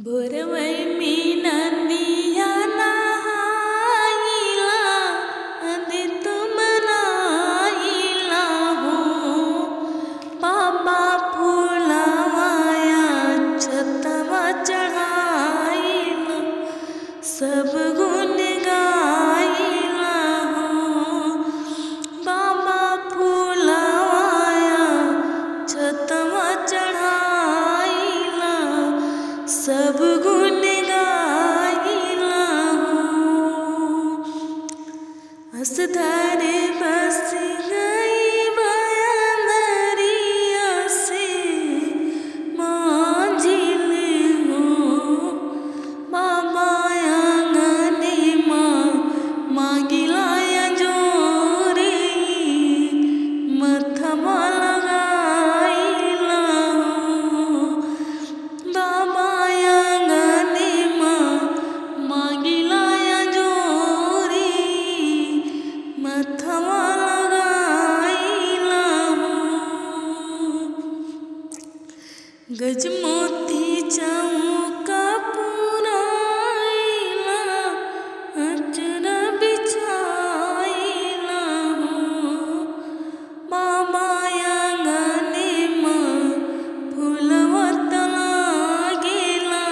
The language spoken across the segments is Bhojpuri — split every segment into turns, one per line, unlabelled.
भोरवै मी नदिया नहाइला अदित मनाइला हो बाबा फुलवाया छतवा चढ़ाइला सब गुण गाइला हो बाबा फुलवाया छतवा चढ़ाइला सब गुण गाइला हो असधर बस गई बयानरिया से मांझिल हो बाबा आंगने मांगिला जोरे मथवा लगाइला हो बाबा आंगने मांगिला जोरे मथवा लगाइला हो गजमोती चौका पुराइला अचरा बिछाइला हो बाबा आंगने फूलवा लागेला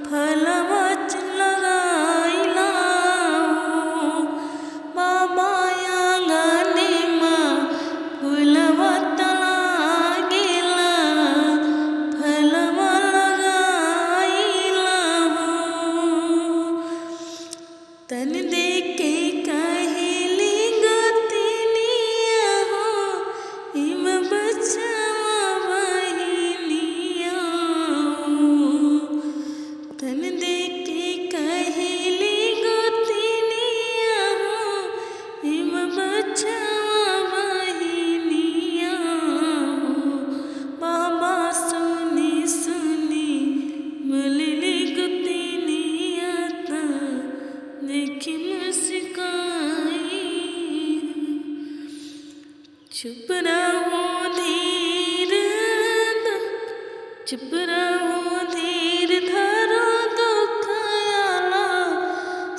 फलवा लगाइला हो बाबा आंगने फूलवा लागेला फलवा लगाइला हो तन दे के कहेली गोतनिया हो इम बचवा बहिनिया हो तन दे के कहेली गोतनिया हो इम बचवा बहिनिया हो बाबा सुनी सुनी बोलली गोतनिया ता देखी मुस्काई चुप रहो धीर चुप रहो धीर धरो दुख आला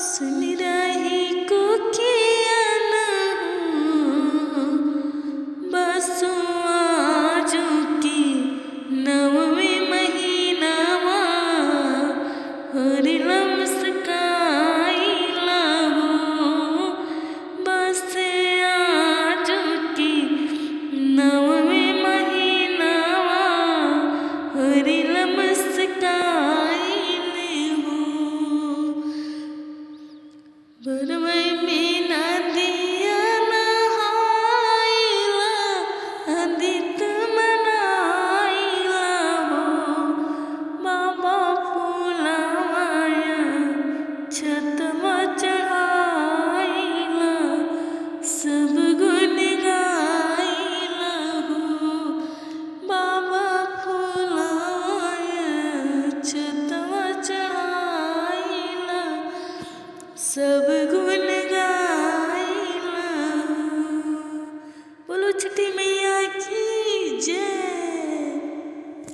सुन रही को किया न हो बसो आजू की नवमी महीनावा हरिला मुस्काइला हो बस आजू की नवमी महीनावा हरिला मुस्काइले हो भोरवै में नदिया नहाइला अदित मनाइला हो बाबा फुलवाया छतवा चढ़ाइला सब गुण गाइला हो बाबा फुलवाया छतवा चढ़ाइला सब